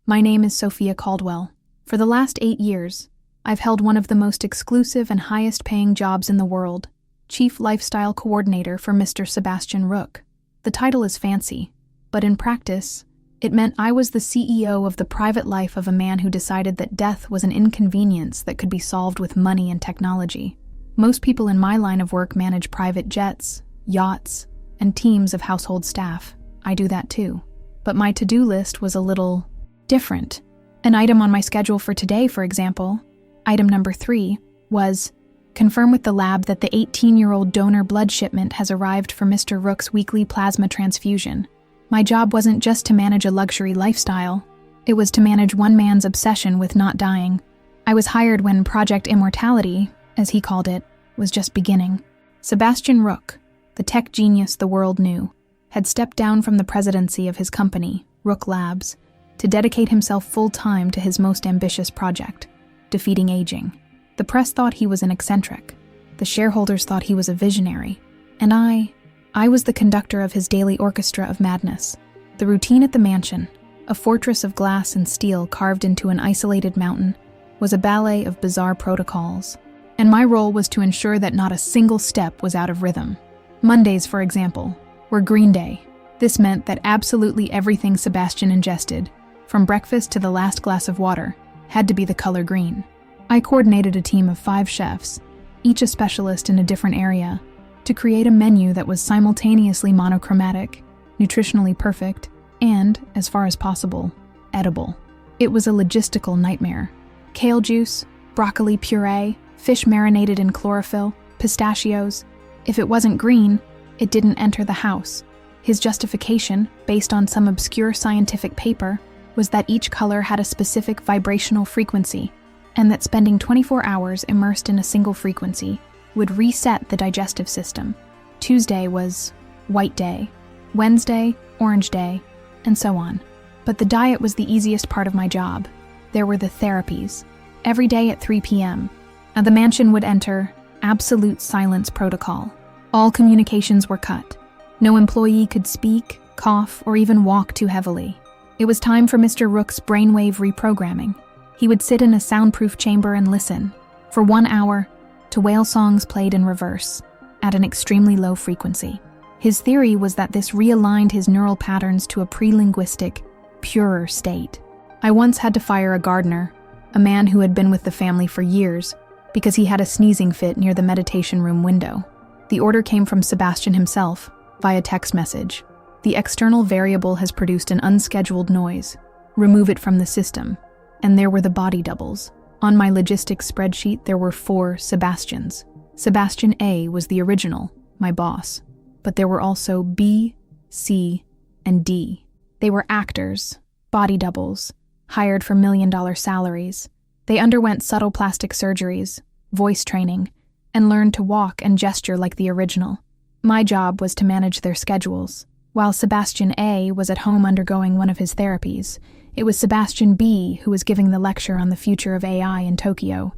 My name is Sophia Caldwell. For the last 8 years, I've held one of the most exclusive and highest-paying jobs in the world, Chief Lifestyle Coordinator for Mr. Sebastian Rook. The title is fancy, but in practice, it meant I was the CEO of the private life of a man who decided that death was an inconvenience that could be solved with money and technology. Most people in my line of work manage private jets, yachts, and teams of household staff. I do that too. But my to-do list was a little different. An item on my schedule for today, for example, item number 3, was confirm with the lab that the 18-year-old donor blood shipment has arrived for Mr. Rook's weekly plasma transfusion. My job wasn't just to manage a luxury lifestyle, it was to manage one man's obsession with not dying. I was hired when Project Immortality, as he called it, was just beginning. Sebastian Rook, the tech genius the world knew, had stepped down from the presidency of his company, Rook Labs, to dedicate himself full-time to his most ambitious project, defeating aging. The press thought he was an eccentric. The shareholders thought he was a visionary. And I was the conductor of his daily orchestra of madness. The routine at the mansion, a fortress of glass and steel carved into an isolated mountain, was a ballet of bizarre protocols. And my role was to ensure that not a single step was out of rhythm. Mondays, for example, were Green Day. This meant that absolutely everything Sebastian ingested, from breakfast to the last glass of water, had to be the color green. I coordinated a team of 5 chefs, each a specialist in a different area, to create a menu that was simultaneously monochromatic, nutritionally perfect, and, as far as possible, edible. It was a logistical nightmare. Kale juice, broccoli puree, fish marinated in chlorophyll, pistachios. If it wasn't green, it didn't enter the house. His justification, based on some obscure scientific paper, was that each color had a specific vibrational frequency, and that spending 24 hours immersed in a single frequency would reset the digestive system. Tuesday was white day, Wednesday, orange day, and so on. But the diet was the easiest part of my job. There were the therapies. Every day at 3 p.m., the mansion would enter absolute silence protocol. All communications were cut. No employee could speak, cough, or even walk too heavily. It was time for Mr. Rook's brainwave reprogramming. He would sit in a soundproof chamber and listen, for 1 hour, to whale songs played in reverse, at an extremely low frequency. His theory was that this realigned his neural patterns to a pre-linguistic, purer state. I once had to fire a gardener, a man who had been with the family for years, because he had a sneezing fit near the meditation room window. The order came from Sebastian himself, via text message. The external variable has produced an unscheduled noise. Remove it from the system. And there were the body doubles. On my logistics spreadsheet, there were 4 Sebastians. Sebastian A was the original, my boss. But there were also B, C, and D. They were actors, body doubles, hired for million-dollar salaries. They underwent subtle plastic surgeries, voice training, and learned to walk and gesture like the original. My job was to manage their schedules. While Sebastian A was at home undergoing one of his therapies, it was Sebastian B who was giving the lecture on the future of AI in Tokyo.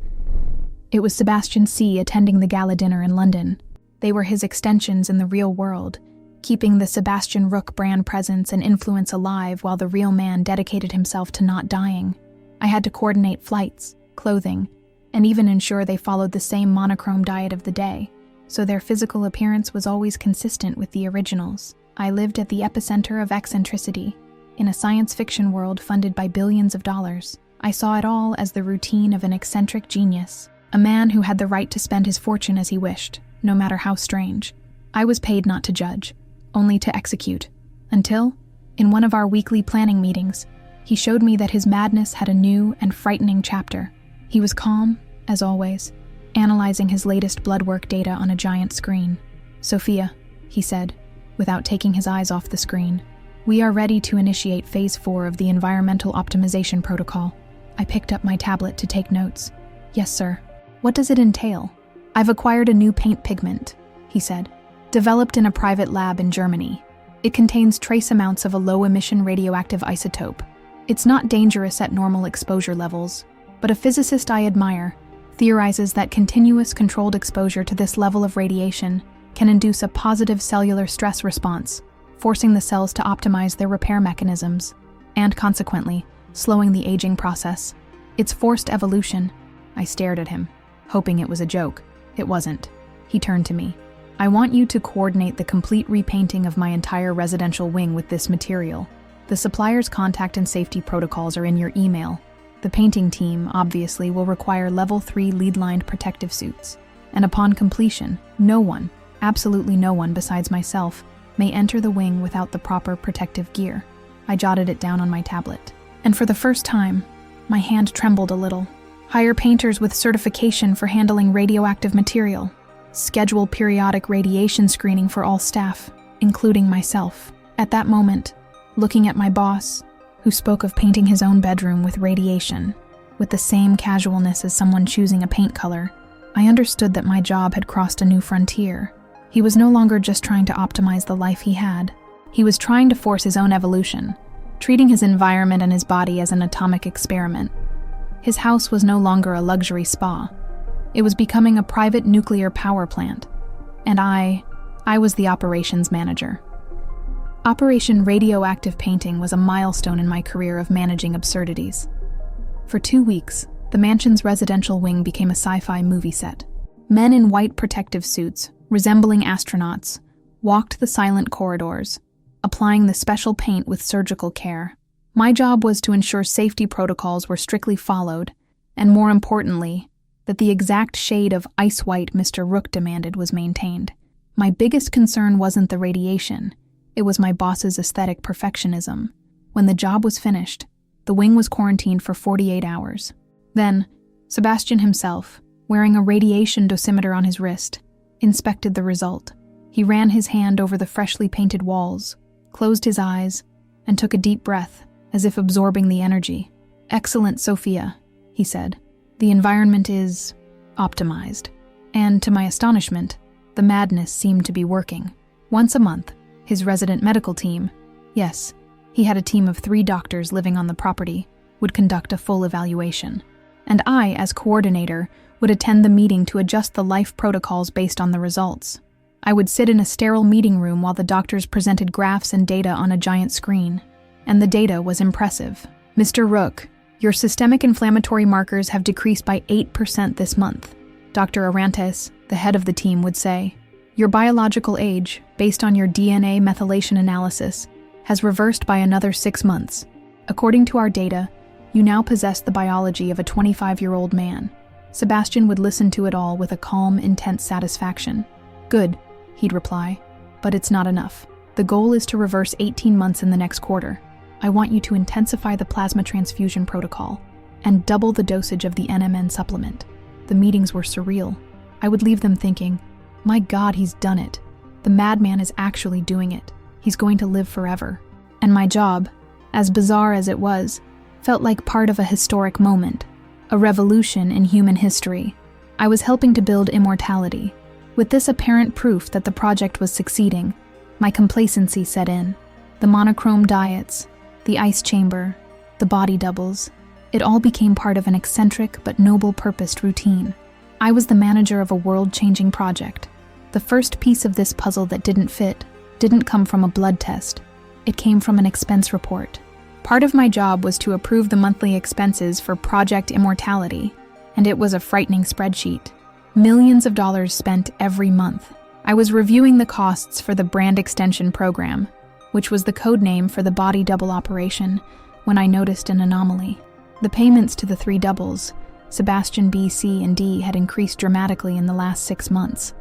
It was Sebastian C attending the gala dinner in London. They were his extensions in the real world, keeping the Sebastian Rook brand presence and influence alive while the real man dedicated himself to not dying. I had to coordinate flights, clothing, and even ensure they followed the same monochrome diet of the day, so their physical appearance was always consistent with the originals. I lived at the epicenter of eccentricity, in a science fiction world funded by billions of dollars. I saw it all as the routine of an eccentric genius, a man who had the right to spend his fortune as he wished, no matter how strange. I was paid not to judge, only to execute, until, in one of our weekly planning meetings, he showed me that his madness had a new and frightening chapter. He was calm, as always, analyzing his latest blood work data on a giant screen. "Sophia," he said, without taking his eyes off the screen, "we are ready to initiate Phase 4 of the Environmental Optimization Protocol." I picked up my tablet to take notes. "Yes, sir. What does it entail?" "I've acquired a new paint pigment," he said, "developed in a private lab in Germany. It contains trace amounts of a low-emission radioactive isotope. It's not dangerous at normal exposure levels, but a physicist I admire theorizes that continuous controlled exposure to this level of radiation can induce a positive cellular stress response, forcing the cells to optimize their repair mechanisms, and consequently, slowing the aging process. It's forced evolution. I stared at him, hoping it was a joke. It wasn't. He turned to me. I want you to coordinate the complete repainting of my entire residential wing with this material. The supplier's contact and safety protocols are in your email. The painting team, obviously, will require level 3 lead-lined protective suits. And upon completion, no one, absolutely no one besides myself, may enter the wing without the proper protective gear. I jotted it down on my tablet. And for the first time, my hand trembled a little. Hire painters with certification for handling radioactive material. Schedule periodic radiation screening for all staff, including myself. At that moment, looking at my boss, who spoke of painting his own bedroom with radiation, with the same casualness as someone choosing a paint color, I understood that my job had crossed a new frontier. He was no longer just trying to optimize the life he had. He was trying to force his own evolution, treating his environment and his body as an atomic experiment. His house was no longer a luxury spa. It was becoming a private nuclear power plant. And I was the operations manager. Operation Radioactive Painting was a milestone in my career of managing absurdities. For 2 weeks, the mansion's residential wing became a sci-fi movie set. Men in white protective suits, resembling astronauts, walked the silent corridors, applying the special paint with surgical care. My job was to ensure safety protocols were strictly followed, and more importantly, that the exact shade of ice white Mr. Rook demanded was maintained. My biggest concern wasn't the radiation, it was my boss's aesthetic perfectionism. When the job was finished, the wing was quarantined for 48 hours. Then, Sebastian himself, wearing a radiation dosimeter on his wrist, inspected the result. He ran his hand over the freshly painted walls, closed his eyes, and took a deep breath, as if absorbing the energy. "Excellent, Sophia," he said. "The environment is optimized." And to my astonishment, the madness seemed to be working. Once a month, his resident medical team, yes, he had a team of 3 doctors living on the property, would conduct a full evaluation. And I, as coordinator, would attend the meeting to adjust the life protocols based on the results. I would sit in a sterile meeting room while the doctors presented graphs and data on a giant screen. And the data was impressive. "Mr. Rook, your systemic inflammatory markers have decreased by 8% this month," Dr. Arantes, the head of the team, would say. "Your biological age, based on your DNA methylation analysis, has reversed by another 6 months. According to our data, you now possess the biology of a 25-year-old man." Sebastian would listen to it all with a calm, intense satisfaction. "Good," he'd reply, "but it's not enough. The goal is to reverse 18 months in the next quarter. I want you to intensify the plasma transfusion protocol and double the dosage of the NMN supplement." The meetings were surreal. I would leave them thinking, my God, he's done it. The madman is actually doing it. He's going to live forever. And my job, as bizarre as it was, felt like part of a historic moment, a revolution in human history. I was helping to build Immortality. With this apparent proof that the project was succeeding, my complacency set in. The monochrome diets, the ice chamber, the body doubles, it all became part of an eccentric but noble-purposed routine. I was the manager of a world-changing project. The first piece of this puzzle that didn't fit didn't come from a blood test. It came from an expense report. Part of my job was to approve the monthly expenses for Project Immortality, and it was a frightening spreadsheet. Millions of dollars spent every month. I was reviewing the costs for the brand extension program, which was the code name for the body double operation, when I noticed an anomaly. The payments to the 3 doubles, Sebastian B, C, and D, had increased dramatically in the last 6 months.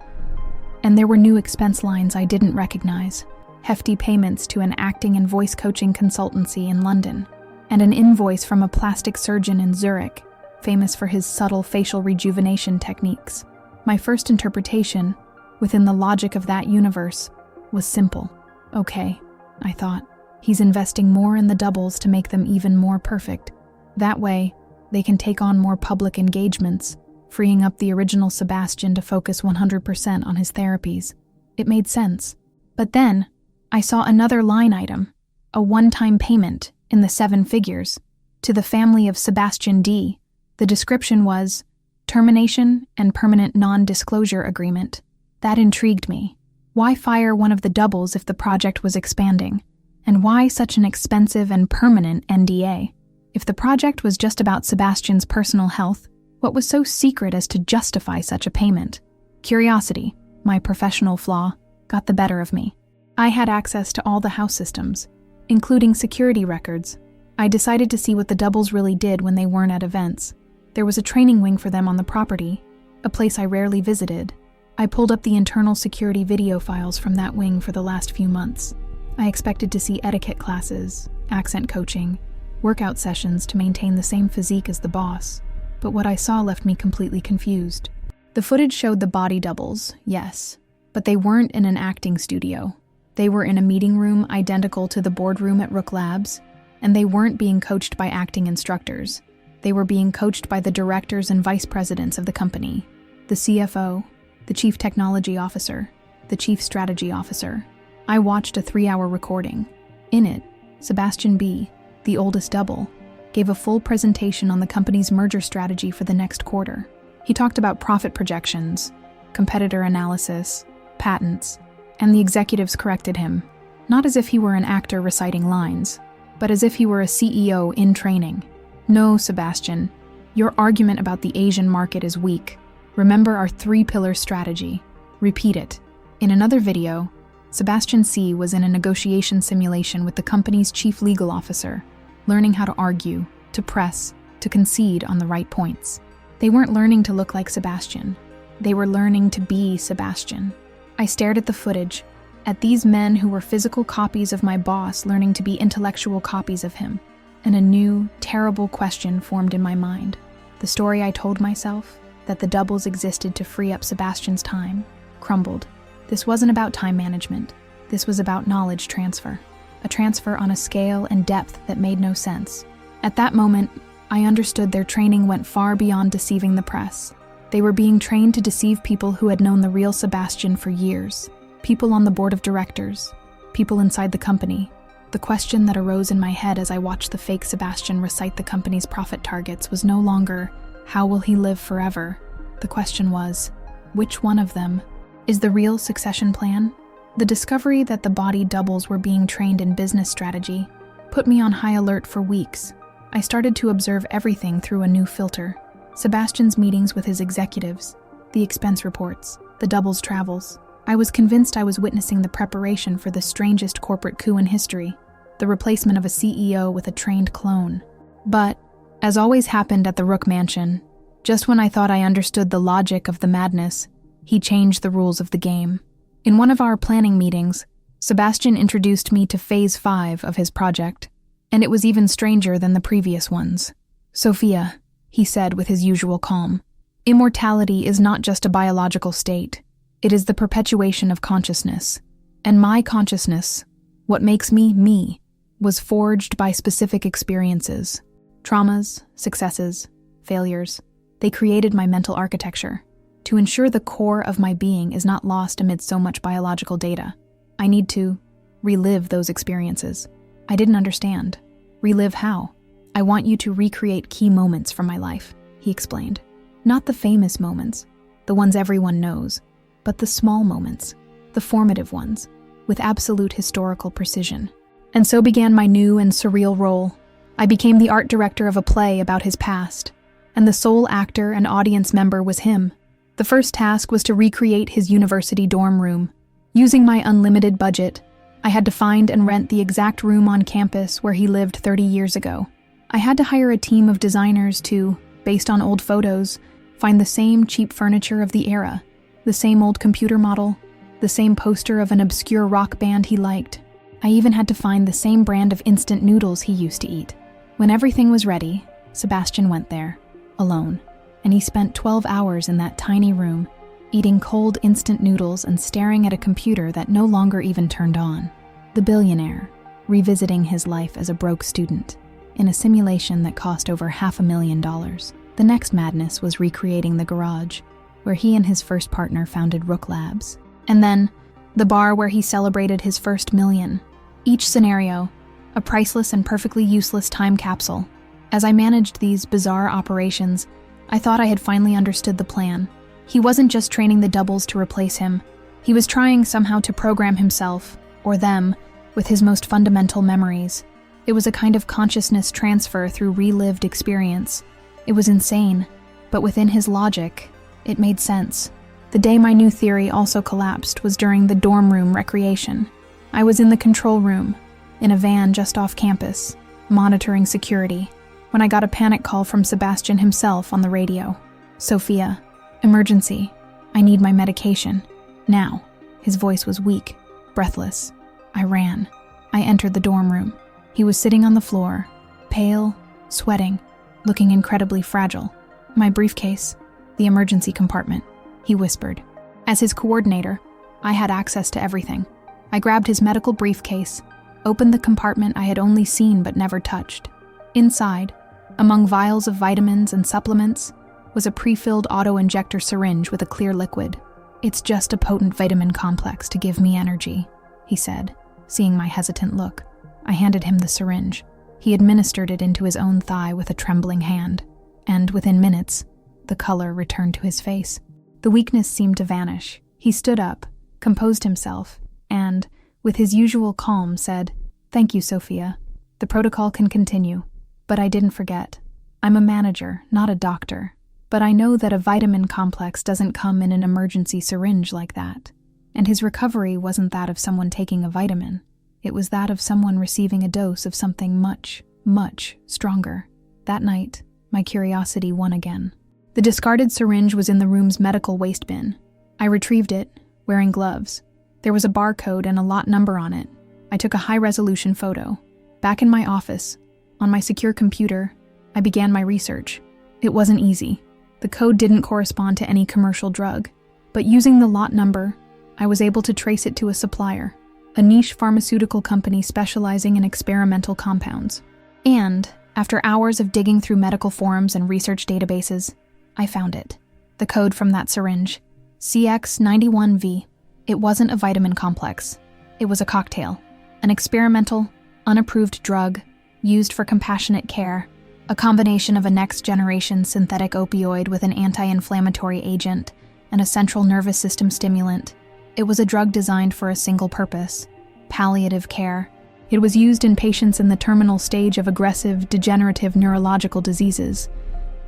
And there were new expense lines I didn't recognize. Hefty payments to an acting and voice coaching consultancy in London, and an invoice from a plastic surgeon in Zurich, famous for his subtle facial rejuvenation techniques. My first interpretation, within the logic of that universe, was simple. Okay, I thought, he's investing more in the doubles to make them even more perfect. That way, they can take on more public engagements, freeing up the original Sebastian to focus 100% on his therapies. It made sense. But then, I saw another line item, a one-time payment in the 7 figures, to the family of Sebastian D. The description was, termination and permanent non-disclosure agreement. That intrigued me. Why fire one of the doubles if the project was expanding? And why such an expensive and permanent NDA? If the project was just about Sebastian's personal health, what was so secret as to justify such a payment? Curiosity, my professional flaw, got the better of me. I had access to all the house systems, including security records. I decided to see what the doubles really did when they weren't at events. There was a training wing for them on the property, a place I rarely visited. I pulled up the internal security video files from that wing for the last few months. I expected to see etiquette classes, accent coaching, workout sessions to maintain the same physique as the boss, but what I saw left me completely confused. The footage showed the body doubles, yes, but they weren't in an acting studio. They were in a meeting room identical to the boardroom at Rook Labs, and they weren't being coached by acting instructors. They were being coached by the directors and vice presidents of the company, the CFO, the chief technology officer, the chief strategy officer. I watched a 3-hour recording. In it, Sebastian B., the oldest double, gave a full presentation on the company's merger strategy for the next quarter. He talked about profit projections, competitor analysis, patents, and the executives corrected him, not as if he were an actor reciting lines, but as if he were a CEO in training. No, Sebastian, your argument about the Asian market is weak. Remember our 3-pillar strategy. Repeat it. In another video, Sebastian C. was in a negotiation simulation with the company's chief legal officer, learning how to argue, to press, to concede on the right points. They weren't learning to look like Sebastian. They were learning to be Sebastian. I stared at the footage, at these men who were physical copies of my boss learning to be intellectual copies of him, and a new, terrible question formed in my mind. The story I told myself, that the doubles existed to free up Sebastian's time, crumbled. This wasn't about time management. This was about knowledge transfer. A transfer on a scale and depth that made no sense. At that moment, I understood their training went far beyond deceiving the press. They were being trained to deceive people who had known the real Sebastian for years. People on the board of directors. People inside the company. The question that arose in my head as I watched the fake Sebastian recite the company's profit targets was no longer, how will he live forever? The question was, which one of them is the real succession plan? The discovery that the body doubles were being trained in business strategy put me on high alert for weeks. I started to observe everything through a new filter. Sebastian's meetings with his executives, the expense reports, the doubles travels. I was convinced I was witnessing the preparation for the strangest corporate coup in history, the replacement of a CEO with a trained clone. But, as always happened at the Rook Mansion, just when I thought I understood the logic of the madness, he changed the rules of the game. In one of our planning meetings, Sebastian introduced me to Phase 5 of his project, and it was even stranger than the previous ones. Sophia, he said with his usual calm, immortality is not just a biological state. It is the perpetuation of consciousness. And my consciousness, what makes me me, was forged by specific experiences. Traumas, successes, failures. They created my mental architecture. To ensure the core of my being is not lost amid so much biological data, I need to relive those experiences. I didn't understand. Relive how? I want you to recreate key moments from my life, he explained. Not the famous moments, the ones everyone knows, but the small moments, the formative ones, with absolute historical precision. And so began my new and surreal role. I became the art director of a play about his past, and the sole actor and audience member was him. The first task was to recreate his university dorm room. Using my unlimited budget, I had to find and rent the exact room on campus where he lived 30 years ago. I had to hire a team of designers to, based on old photos, find the same cheap furniture of the era, the same old computer model, the same poster of an obscure rock band he liked. I even had to find the same brand of instant noodles he used to eat. When everything was ready, Sebastian went there, alone, and he spent 12 hours in that tiny room, eating cold instant noodles and staring at a computer that no longer even turned on. The billionaire, revisiting his life as a broke student, in a simulation that cost over $500,000. The next madness was recreating the garage, where he and his first partner founded Rook Labs. And then, the bar where he celebrated his first million. Each scenario, a priceless and perfectly useless time capsule. As I managed these bizarre operations, I thought I had finally understood the plan. He wasn't just training the doubles to replace him. He was trying somehow to program himself, or them, with his most fundamental memories. It was a kind of consciousness transfer through relived experience. It was insane, but within his logic, it made sense. The day my new theory also collapsed was during the dorm room recreation. I was in the control room, in a van just off campus, monitoring security, when I got a panic call from Sebastian himself on the radio. "Sophia, emergency. I need my medication. Now." His voice was weak, breathless. I ran. I entered the dorm room. He was sitting on the floor, pale, sweating, looking incredibly fragile. "My briefcase, the emergency compartment," he whispered. As his coordinator, I had access to everything. I grabbed his medical briefcase, opened the compartment I had only seen but never touched. Inside, among vials of vitamins and supplements, was a pre-filled auto-injector syringe with a clear liquid. "It's just a potent vitamin complex to give me energy," he said, seeing my hesitant look. I handed him the syringe. He administered it into his own thigh with a trembling hand, and within minutes, the color returned to his face. The weakness seemed to vanish. He stood up, composed himself, and, with his usual calm, said, "Thank you, Sophia. The protocol can continue, but I didn't forget. I'm a manager, not a doctor. But I know that a vitamin complex doesn't come in an emergency syringe like that." And his recovery wasn't that of someone taking a vitamin. It was that of someone receiving a dose of something much, much stronger. That night, my curiosity won again. The discarded syringe was in the room's medical waste bin. I retrieved it, wearing gloves. There was a barcode and a lot number on it. I took a high-resolution photo. Back in my office, on my secure computer, I began my research. It wasn't easy. The code didn't correspond to any commercial drug, but using the lot number, I was able to trace it to a supplier, a niche pharmaceutical company specializing in experimental compounds. And, after hours of digging through medical forums and research databases, I found it. The code from that syringe, CX91V. It wasn't a vitamin complex. It was a cocktail, an experimental, unapproved drug used for compassionate care, a combination of a next-generation synthetic opioid with an anti-inflammatory agent and a central nervous system stimulant. It was a drug designed for a single purpose: palliative care. It was used in patients in the terminal stage of aggressive, degenerative neurological diseases.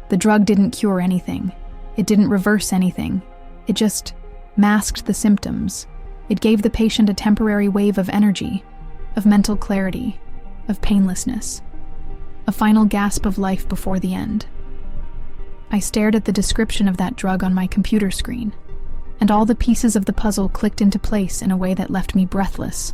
The drug didn't cure anything. It didn't reverse anything. It just masked the symptoms. It gave the patient a temporary wave of energy, of mental clarity, of painlessness. A final gasp of life before the end. I stared at the description of that drug on my computer screen, and all the pieces of the puzzle clicked into place in a way that left me breathless.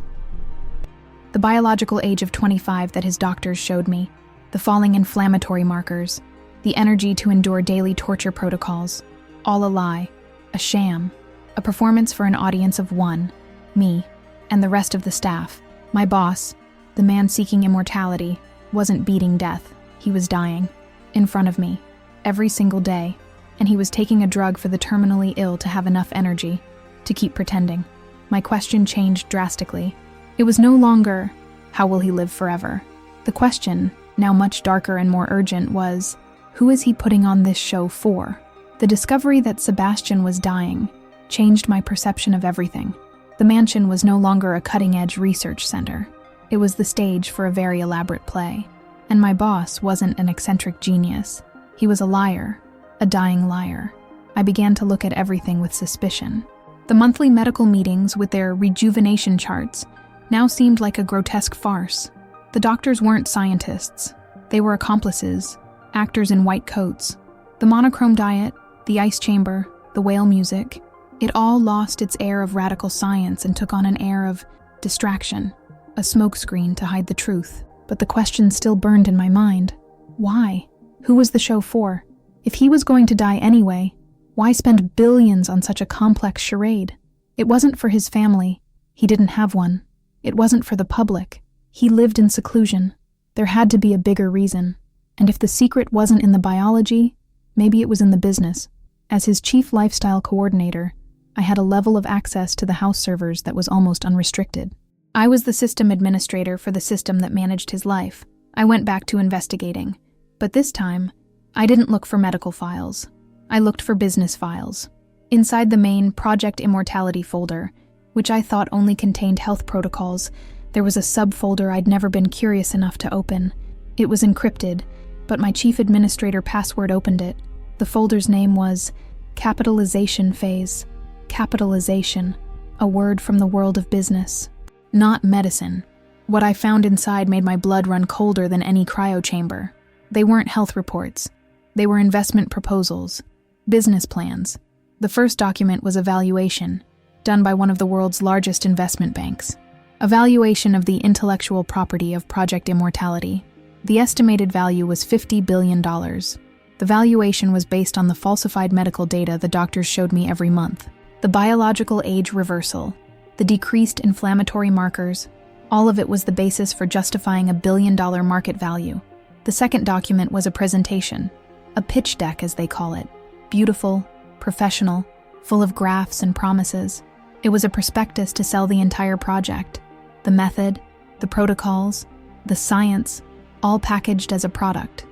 The biological age of 25 that his doctors showed me, the falling inflammatory markers, the energy to endure daily torture protocols, all a lie, a sham, a performance for an audience of one, me, and the rest of the staff. My boss, the man seeking immortality, wasn't beating death. He was dying, in front of me, every single day, and he was taking a drug for the terminally ill to have enough energy to keep pretending. My question changed drastically. It was no longer, how will he live forever? The question, now much darker and more urgent, was, who is he putting on this show for? The discovery that Sebastian was dying changed my perception of everything. The mansion was no longer a cutting-edge research center. It was the stage for a very elaborate play. And my boss wasn't an eccentric genius. He was a liar, a dying liar. I began to look at everything with suspicion. The monthly medical meetings with their rejuvenation charts now seemed like a grotesque farce. The doctors weren't scientists. They were accomplices, actors in white coats. The monochrome diet, the ice chamber, the whale music, it all lost its air of radical science and took on an air of distraction, a smokescreen to hide the truth. But the question still burned in my mind. Why? Who was the show for? If he was going to die anyway, why spend billions on such a complex charade? It wasn't for his family. He didn't have one. It wasn't for the public. He lived in seclusion. There had to be a bigger reason. And if the secret wasn't in the biology, maybe it was in the business. As his chief lifestyle coordinator, I had a level of access to the house servers that was almost unrestricted. I was the system administrator for the system that managed his life. I went back to investigating. But this time, I didn't look for medical files. I looked for business files. Inside the main Project Immortality folder, which I thought only contained health protocols, There was a subfolder I'd never been curious enough to open. It was encrypted, but my chief administrator password opened it. The folder's name was Capitalization Phase. Capitalization, a word from the world of business. Not medicine. What I found inside made my blood run colder than any cryo chamber. They weren't health reports. They were investment proposals, business plans. The first document was a valuation, done by one of the world's largest investment banks. A valuation of the intellectual property of Project Immortality. The estimated value was $50 billion. The valuation was based on the falsified medical data the doctors showed me every month. The biological age reversal, the decreased inflammatory markers, all of it was the basis for justifying $1 billion market value. The second document was a presentation, a pitch deck as they call it. Beautiful, professional, full of graphs and promises. It was a prospectus to sell the entire project. The method, the protocols, the science, all packaged as a product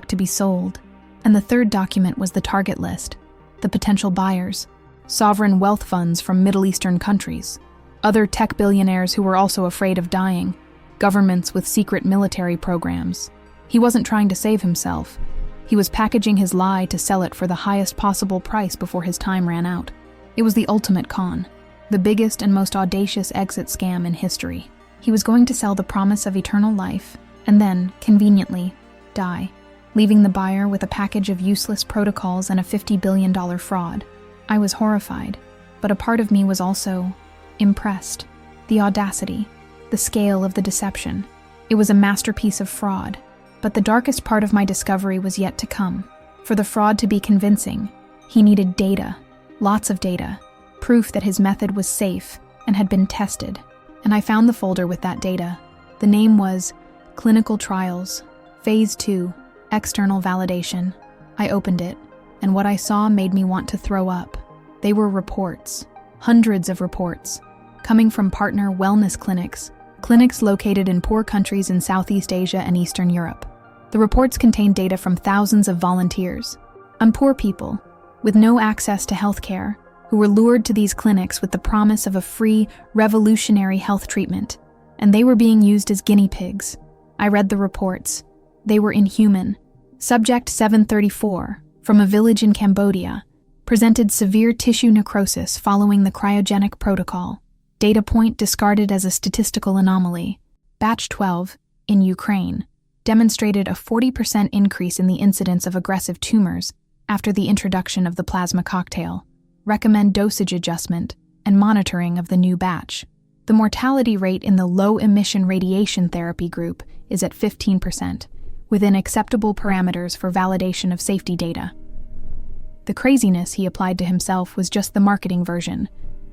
to be sold. And the third document was the target list, the potential buyers, sovereign wealth funds from Middle Eastern countries, other tech billionaires who were also afraid of dying, governments with secret military programs. He wasn't trying to save himself. He was packaging his lie to sell it for the highest possible price before his time ran out. It was the ultimate con, the biggest and most audacious exit scam in history. He was going to sell the promise of eternal life, and then, conveniently, die, leaving the buyer with a package of useless protocols and a $50 billion fraud. I was horrified, but a part of me was also impressed. The audacity, the scale of the deception. It was a masterpiece of fraud. But the darkest part of my discovery was yet to come. For the fraud to be convincing, he needed data, lots of data, proof that his method was safe and had been tested. And I found the folder with that data. The name was Clinical Trials, Phase 2, External Validation. I opened it, and what I saw made me want to throw up. They were reports, hundreds of reports, coming from partner wellness clinics located in poor countries in Southeast Asia and Eastern Europe. The reports contained data from thousands of volunteers, poor people, with no access to health care, who were lured to these clinics with the promise of a free, revolutionary health treatment, and they were being used as guinea pigs. I read the reports. They were inhuman. Subject 734, from a village in Cambodia, presented severe tissue necrosis following the cryogenic protocol. Data point discarded as a statistical anomaly. Batch 12, in Ukraine, demonstrated a 40% increase in the incidence of aggressive tumors after the introduction of the plasma cocktail. Recommend dosage adjustment and monitoring of the new batch. The mortality rate in the low-emission radiation therapy group is at 15%, within acceptable parameters for validation of safety data. The craziness he applied to himself was just the marketing version,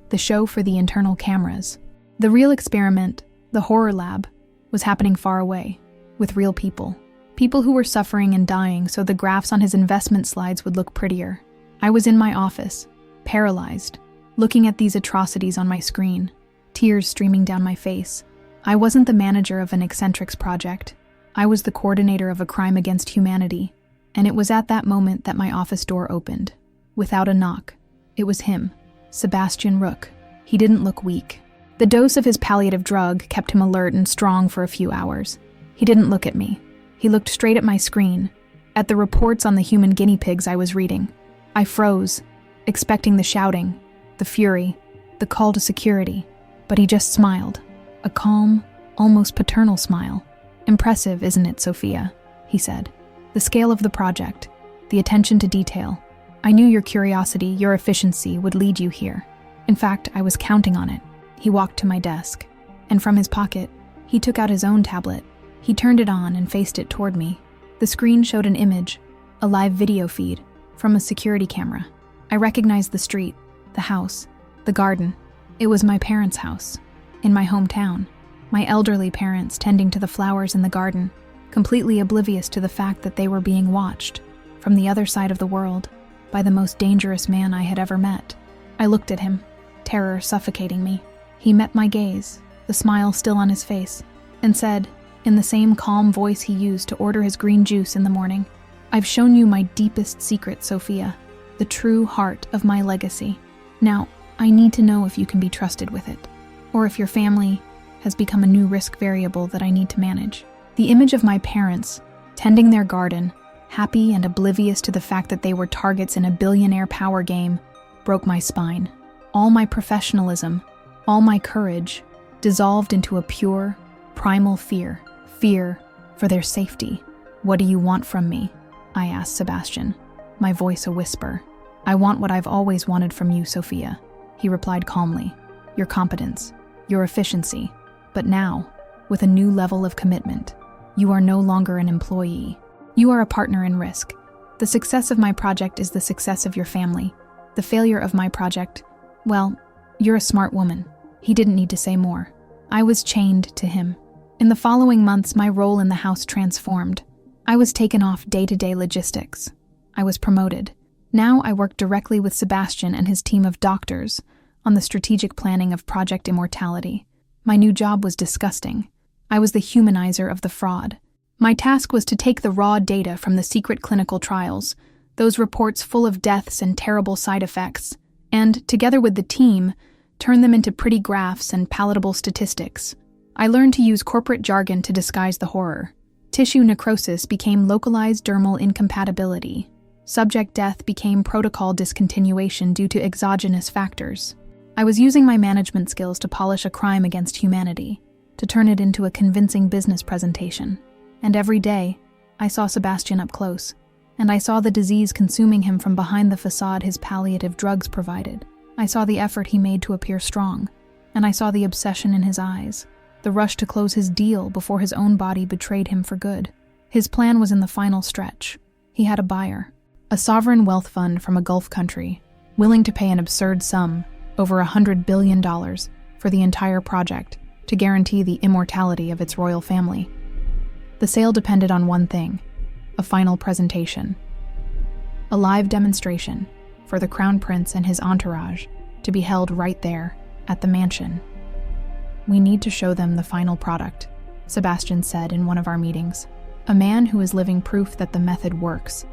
the show for the internal cameras. The real experiment, the horror lab, was happening far away, with real people. People who were suffering and dying so the graphs on his investment slides would look prettier. I was in my office, paralyzed, looking at these atrocities on my screen, tears streaming down my face. I wasn't the manager of an eccentrics project. I was the coordinator of a crime against humanity, and it was at that moment that my office door opened. Without a knock. It was him, Sebastian Rook. He didn't look weak. The dose of his palliative drug kept him alert and strong for a few hours. He didn't look at me. He looked straight at my screen, at the reports on the human guinea pigs I was reading. I froze, expecting the shouting, the fury, the call to security, but he just smiled, a calm, almost paternal smile. "Impressive, isn't it, Sophia?" he said. "The scale of the project, the attention to detail. I knew your curiosity, your efficiency would lead you here. In fact, I was counting on it." He walked to my desk, and from his pocket, he took out his own tablet. He turned it on and faced it toward me. The screen showed an image, a live video feed, from a security camera. I recognized the street, the house, the garden. It was my parents' house, in my hometown. My elderly parents tending to the flowers in the garden, completely oblivious to the fact that they were being watched, from the other side of the world, by the most dangerous man I had ever met. I looked at him, terror suffocating me. He met my gaze, the smile still on his face, and said, in the same calm voice he used to order his green juice in the morning, "I've shown you my deepest secret, Sophia, the true heart of my legacy. Now, I need to know if you can be trusted with it, or if your family, has become a new risk variable that I need to manage. The image of my parents, tending their garden, happy and oblivious to the fact that they were targets in a billionaire power game, broke my spine. All my professionalism, all my courage, dissolved into a pure, primal fear for their safety. "What do you want from me?" I asked Sebastian, my voice a whisper. "I want what I've always wanted from you, Sophia," he replied calmly. "Your competence, your efficiency, but now, with a new level of commitment. You are no longer an employee. You are a partner in risk. The success of my project is the success of your family. The failure of my project, well, you're a smart woman." He didn't need to say more. I was chained to him. In the following months, my role in the house transformed. I was taken off day-to-day logistics. I was promoted. Now I worked directly with Sebastian and his team of doctors on the strategic planning of Project Immortality. My new job was disgusting. I was the humanizer of the fraud. My task was to take the raw data from the secret clinical trials, those reports full of deaths and terrible side effects, and, together with the team, turn them into pretty graphs and palatable statistics. I learned to use corporate jargon to disguise the horror. Tissue necrosis became localized dermal incompatibility. Subject death became protocol discontinuation due to exogenous factors. I was using my management skills to polish a crime against humanity, to turn it into a convincing business presentation. And every day, I saw Sebastian up close, and I saw the disease consuming him from behind the facade his palliative drugs provided. I saw the effort he made to appear strong, and I saw the obsession in his eyes, the rush to close his deal before his own body betrayed him for good. His plan was in the final stretch. He had a buyer, a sovereign wealth fund from a Gulf country, willing to pay an absurd sum, over $100 billion, for the entire project, to guarantee the immortality of its royal family. The sale depended on one thing: a final presentation. A live demonstration for the Crown Prince and his entourage to be held right there at the mansion. "We need to show them the final product," Sebastian said in one of our meetings. "A man who is living proof that the method works."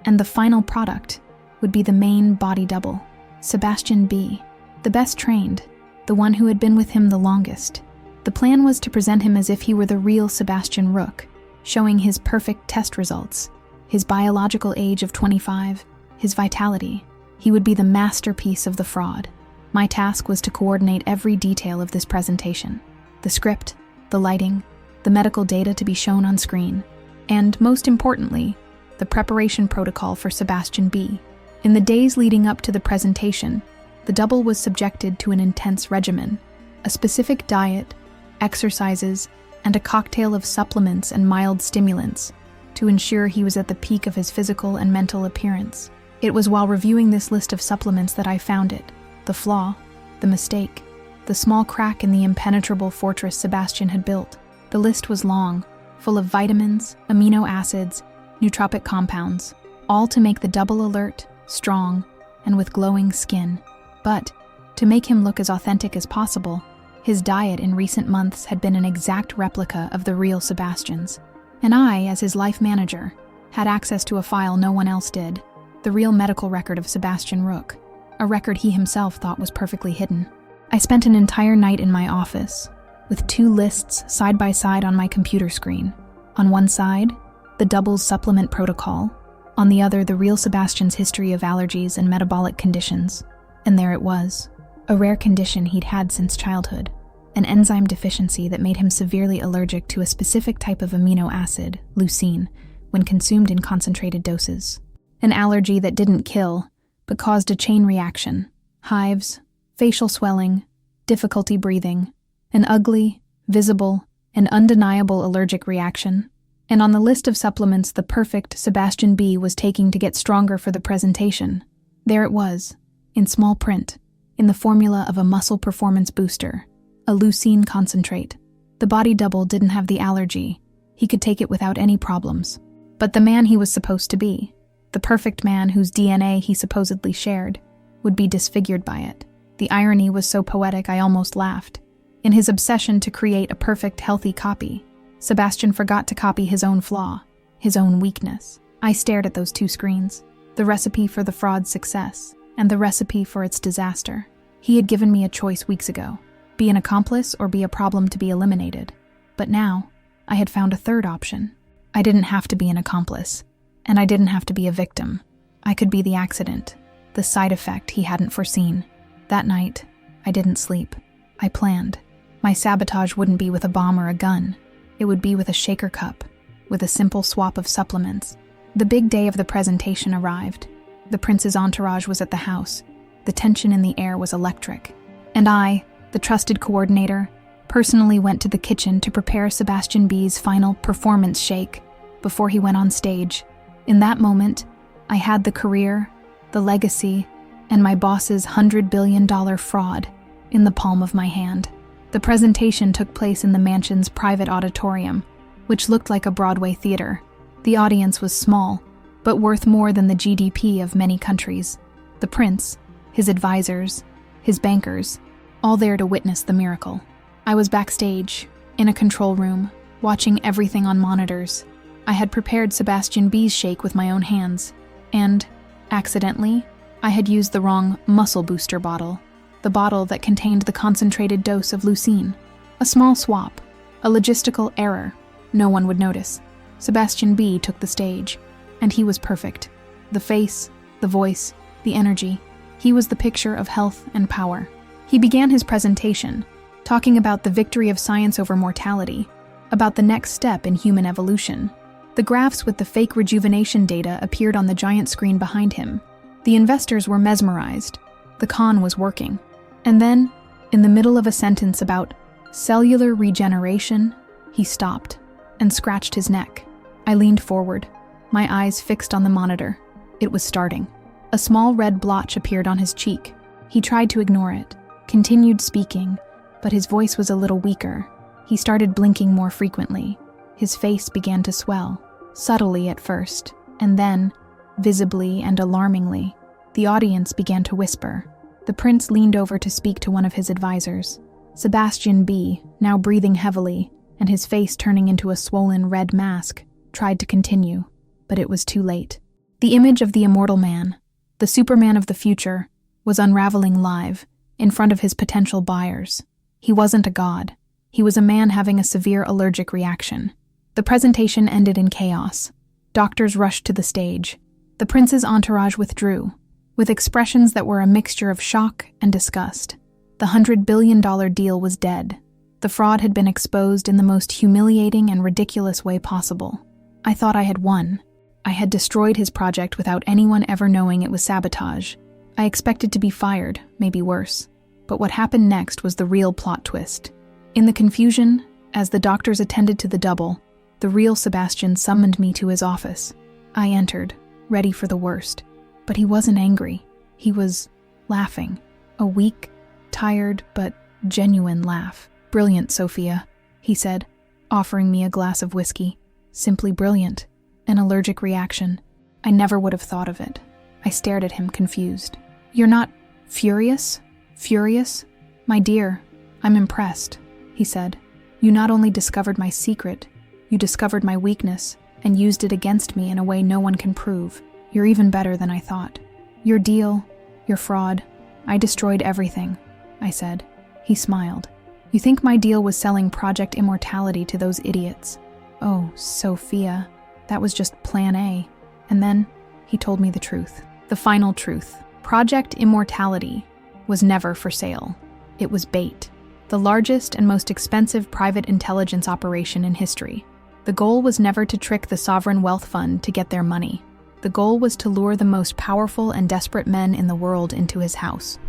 And the final product would be the main body double, Sebastian B., the best trained, the one who had been with him the longest. The plan was to present him as if he were the real Sebastian Rook, showing his perfect test results, his biological age of 25, his vitality. He would be the masterpiece of the fraud. My task was to coordinate every detail of this presentation: the script, the lighting, the medical data to be shown on screen, and, most importantly, the preparation protocol for Sebastian B. In the days leading up to the presentation, the double was subjected to an intense regimen, a specific diet, exercises, and a cocktail of supplements and mild stimulants to ensure he was at the peak of his physical and mental appearance. It was while reviewing this list of supplements that I found it: the flaw, the mistake, the small crack in the impenetrable fortress Sebastian had built. The list was long, full of vitamins, amino acids, nootropic compounds, all to make the double alert, strong, and with glowing skin. But, to make him look as authentic as possible, his diet in recent months had been an exact replica of the real Sebastian's. And I, as his life manager, had access to a file no one else did: the real medical record of Sebastian Rook, a record he himself thought was perfectly hidden. I spent an entire night in my office, with two lists side by side on my computer screen. On one side, the double's supplement protocol, on the other the real Sebastian's history of allergies and metabolic conditions. And there it was, a rare condition he'd had since childhood, an enzyme deficiency that made him severely allergic to a specific type of amino acid, leucine, when consumed in concentrated doses. An allergy that didn't kill, but caused a chain reaction: hives, facial swelling, difficulty breathing, an ugly, visible, and undeniable allergic reaction. And on the list of supplements the perfect Sebastian B. was taking to get stronger for the presentation, there it was, in small print, in the formula of a muscle performance booster, a leucine concentrate. The body double didn't have the allergy. He could take it without any problems. But the man he was supposed to be, the perfect man whose DNA he supposedly shared, would be disfigured by it. The irony was so poetic I almost laughed. In his obsession to create a perfect, healthy copy, Sebastian forgot to copy his own flaw, his own weakness. I stared at those two screens, the recipe for the fraud's success and the recipe for its disaster. He had given me a choice weeks ago: Be an accomplice or be a problem to be eliminated. But now, I had found a third option. I didn't have to be an accomplice, and I didn't have to be a victim. I could be the accident, the side effect he hadn't foreseen. That night, I didn't sleep. I planned. My sabotage wouldn't be with a bomb or a gun. It would be with a shaker cup, with a simple swap of supplements. The big day of the presentation arrived. The prince's entourage was at the house. The tension in the air was electric. And I, the trusted coordinator, personally went to the kitchen to prepare Sebastian B's final performance shake before he went on stage. In that moment, I had the career, the legacy, and my boss's $100 billion fraud in the palm of my hand. The presentation took place in the mansion's private auditorium, which looked like a Broadway theater. The audience was small, but worth more than the GDP of many countries. The prince, his advisors, his bankers, all there to witness the miracle. I was backstage, in a control room, watching everything on monitors. I had prepared Sebastian B's shake with my own hands, and, accidentally, I had used the wrong muscle booster bottle, the bottle that contained the concentrated dose of leucine. A small swap, a logistical error, no one would notice. Sebastian B took the stage, and he was perfect. The face, the voice, the energy. He was the picture of health and power. He began his presentation, talking about the victory of science over mortality, about the next step in human evolution. The graphs with the fake rejuvenation data appeared on the giant screen behind him. The investors were mesmerized. The con was working. And then, in the middle of a sentence about cellular regeneration, he stopped and scratched his neck. I leaned forward, my eyes fixed on the monitor. It was starting. A small red blotch appeared on his cheek. He tried to ignore it, continued speaking, but his voice was a little weaker. He started blinking more frequently. His face began to swell, subtly at first, and then, visibly and alarmingly, the audience began to whisper. The prince leaned over to speak to one of his advisors. Sebastian B, now breathing heavily, and his face turning into a swollen red mask, tried to continue, but it was too late. The image of the immortal man, the Superman of the future, was unraveling live, in front of his potential buyers. He wasn't a god. He was a man having a severe allergic reaction. The presentation ended in chaos. Doctors rushed to the stage. The prince's entourage withdrew, with expressions that were a mixture of shock and disgust. The $100 billion deal was dead. The fraud had been exposed in the most humiliating and ridiculous way possible. I thought I had won. I had destroyed his project without anyone ever knowing it was sabotage. I expected to be fired, maybe worse. But what happened next was the real plot twist. In the confusion, as the doctors attended to the double, the real Sebastian summoned me to his office. I entered, ready for the worst. But he wasn't angry. He was laughing. A weak, tired, but genuine laugh. "Brilliant, Sophia," he said, offering me a glass of whiskey. Simply brilliant. An allergic reaction. I never would have thought of it. I stared at him, confused. "You're not furious? Furious? My dear, I'm impressed," he said. "You not only discovered my secret, you discovered my weakness and used it against me in a way no one can prove. You're even better than I thought. Your deal, your fraud, I destroyed everything," I said. He smiled. "You think my deal was selling Project Immortality to those idiots? Oh, Sophia, that was just plan A." And then he told me the truth. The final truth. Project Immortality was never for sale. It was bait. The largest and most expensive private intelligence operation in history. The goal was never to trick the sovereign wealth fund to get their money. The goal was to lure the most powerful and desperate men in the world into his house.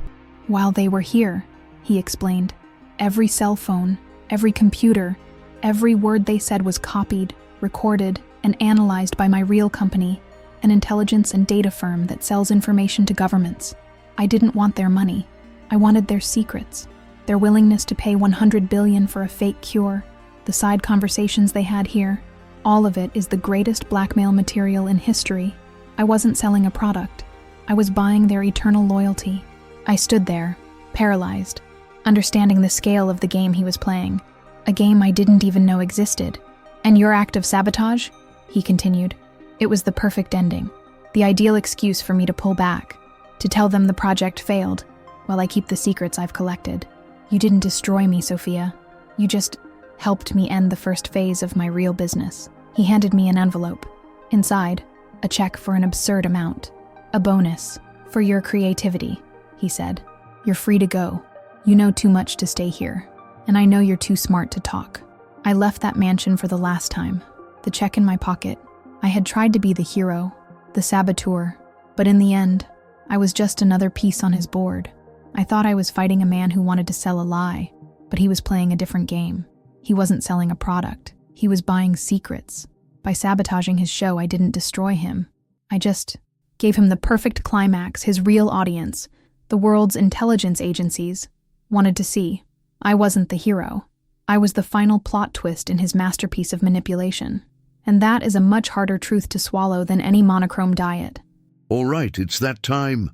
While they were here, he explained, every cell phone, every computer, every word they said was copied, recorded, and analyzed by my real company, an intelligence and data firm that sells information to governments. I didn't want their money. I wanted their secrets, their willingness to pay $100 billion for a fake cure, the side conversations they had here. All of it is the greatest blackmail material in history. I wasn't selling a product. I was buying their eternal loyalty. I stood there, paralyzed, understanding the scale of the game he was playing, a game I didn't even know existed. "And your act of sabotage?" he continued. "It was the perfect ending, the ideal excuse for me to pull back, to tell them the project failed, while I keep the secrets I've collected. You didn't destroy me, Sophia. You just helped me end the first phase of my real business. He handed me an envelope. Inside, a check for an absurd amount. A bonus for your creativity, he said. You're free to go. You know too much to stay here, and I know you're too smart to talk. I left that mansion for the last time, the check in my pocket. I had tried to be the hero, the saboteur, but in the end, I was just another piece on his board. I thought I was fighting a man who wanted to sell a lie, but he was playing a different game. He wasn't selling a product. He was buying secrets. By sabotaging his show, I didn't destroy him. I just gave him the perfect climax his real audience, the world's intelligence agencies, wanted to see. I wasn't the hero. I was the final plot twist in his masterpiece of manipulation. And that is a much harder truth to swallow than any monochrome diet. All right, it's that time.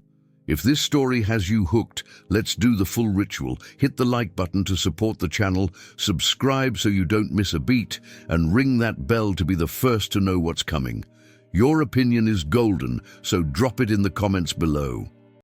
If this story has you hooked, let's do the full ritual. Hit the like button to support the channel, subscribe so you don't miss a beat, and ring that bell to be the first to know what's coming. Your opinion is golden, so drop it in the comments below.